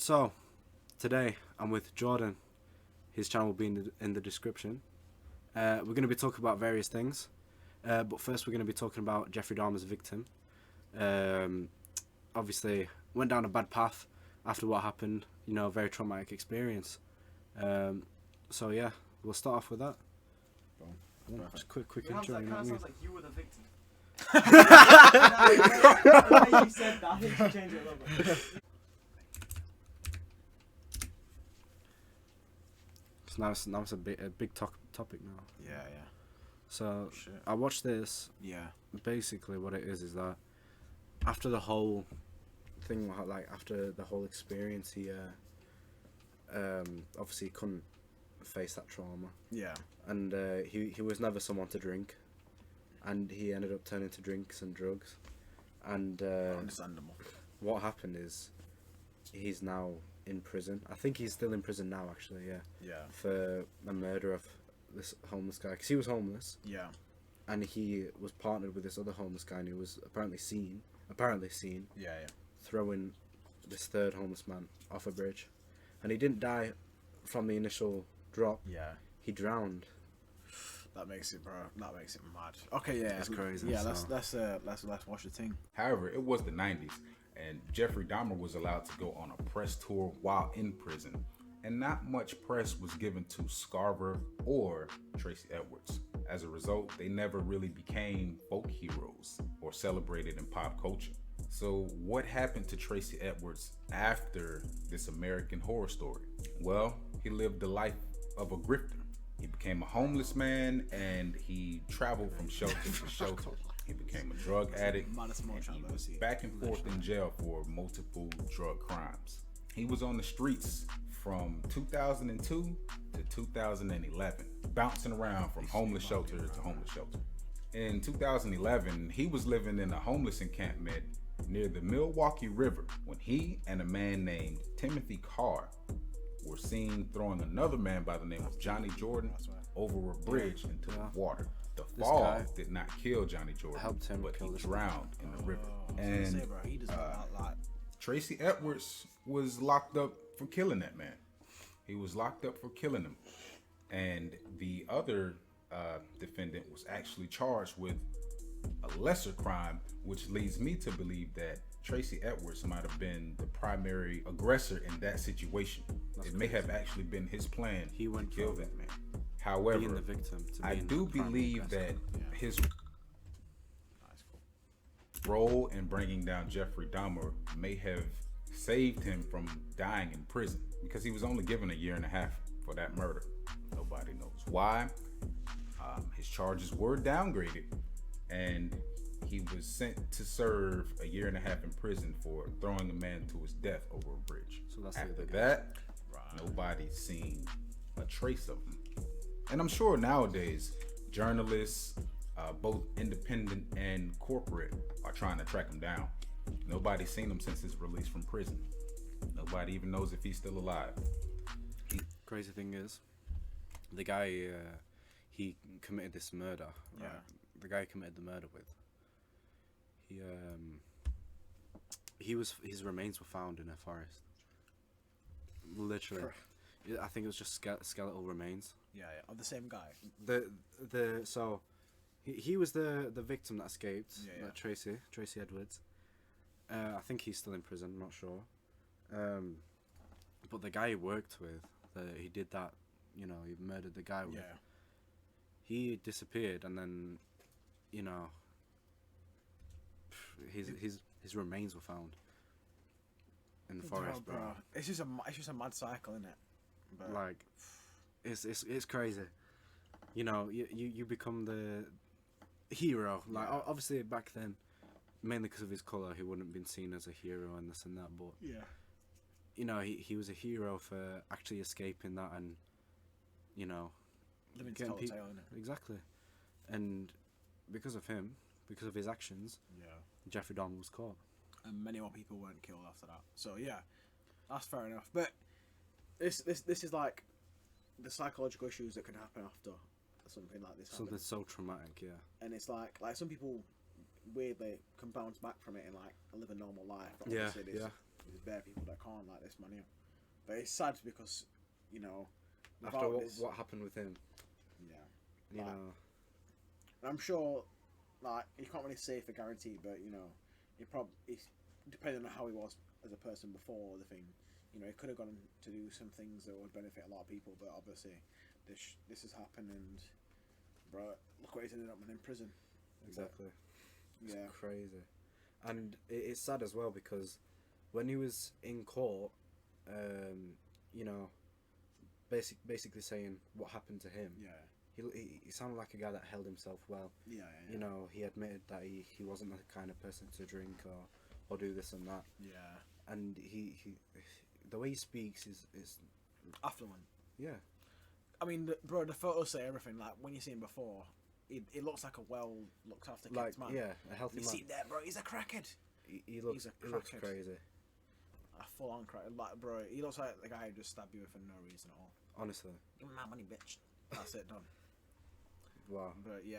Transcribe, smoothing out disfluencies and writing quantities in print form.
So, today I'm with Jordan. His channel will be in the description. We're going to be talking about various things. But first we're going to be talking about Jeffrey Dahmer's victim. Obviously, went down a bad path after what happened. You know, very traumatic experience. So yeah, we'll start off with that. Boom. Just quick intro. That You know kind what I of mean? sounds like you were the victim. The way you said that, I think you should change it a little bit. So now it's a big topic now. Yeah. So Shit. I watched this. Yeah. Basically, what it is that after the whole thing, like after the whole experience, he obviously couldn't face that trauma, Yeah. and he was never someone to drink, and he ended up turning to drinks and drugs, and Understandable. what happened is he's now in prison. I think he's still in prison now, actually. Yeah. For the murder of this homeless guy, because he was homeless. Yeah. And he was partnered with this other homeless guy, and he was apparently seen Yeah. throwing this third homeless man off a bridge. And he didn't die from the initial drop. Yeah. He drowned. That makes it, bro. That makes it mad. Okay, yeah. It's crazy, Yeah, so- let's watch the thing. However, it was the 90s, and Jeffrey Dahmer was allowed to go on a press tour while in prison, and not much press was given to Scarver or Tracy Edwards. As a result, they never really became folk heroes or celebrated in pop culture. So what happened to Tracy Edwards after this American Horror Story? Well, he lived the life of a grifter. He became a homeless man, and he traveled from shelter to shelter. He became a drug addict, Maddest and motion he I've ever was seen. back and forth in jail for multiple drug crimes. He was on the streets from 2002 to 2011, bouncing around from homeless shelter to homeless shelter. In 2011, he was living in a homeless encampment near the Milwaukee River when he and a man named Timothy Carr were seen throwing another man by the name of Johnny Jordan over a bridge into the water. The fall guy did not kill Johnny Jordan, helped him but kill he this drowned in the river. I was And gonna say, bro, he does not like. Tracy Edwards was locked up for killing that man. He was locked up for killing him. And the other defendant was actually charged with a lesser crime, which leads me to believe that Tracy Edwards might have been the primary aggressor in that situation. It may have actually been his plan He went to kill from that man. However, being the victim to I being do the primary believe aggressor. that his That's cool. role in bringing down Jeffrey Dahmer may have saved him from dying in prison, because he was only given a year and a half for that murder. Nobody knows why. His charges were downgraded, and he was sent to serve a year and a half in prison for throwing a man to his death over a bridge. So that's the After other guy. that, nobody's seen a trace of him. And I'm sure nowadays, journalists, both independent and corporate, are trying to track him down. Nobody's seen him since his release from prison. Nobody even knows if he's still alive. Crazy thing is, the guy he committed this murder. Yeah. The guy he committed the murder with. His remains were found in a forest. Literally, I think it was just skeletal remains. Yeah. Of the same guy. So he was the victim that escaped. Yeah. Tracy Edwards. I think he's still in prison. I'm not sure. But the guy he worked with, he did that. You know, he murdered the guy with. Yeah. He disappeared, and then, you know, his remains were found in the forest, bro. It's just a mad cycle, isn't it? But Like, it's crazy. You know, you become the hero. Like, Yeah. obviously back then, mainly because of his color, he wouldn't have been seen as a hero and this and that. But yeah. you know, he was a hero for actually escaping that, and you know, Living getting tell tale, innit? exactly. And because of him, because of his actions, Yeah. Jeffrey Dahmer was caught. And many more people weren't killed after that. So yeah, that's fair enough. But this is like the psychological issues that can happen after something like this Something happens. so traumatic, yeah. And it's like some people weirdly can bounce back from it and like live a normal life. But Yeah, obviously yeah. There's bare people that can't like this man here. But it's sad because, you know, After without this, what happened with him, yeah, you Like, know, I'm sure, like, you can't really say for guarantee, but you know, he's depending on how he was as a person before the thing. You know, he could have gone to do some things that would benefit a lot of people, but obviously, this has happened, and bro, look what he's ended up in prison. exactly. It's Yeah, crazy, and it's sad as well because when he was in court, you know, basically saying what happened to him. yeah, He sounded like a guy that held himself well. yeah, You know, he admitted that he wasn't the kind of person to drink or do this and that. yeah. And he the way he speaks is Affluent. yeah, I mean, bro, the photos say everything. Like when you see him before, it looks like a well looked after like kid's man. yeah, a healthy You man. see him there, bro. He's a crackhead. He looks he's a he looks crackhead. crazy. A full on crackhead. Like, bro, he looks like the guy who just stabbed you for no reason at all. Honestly, Give me my money, bitch. That's it, done. wow. But yeah.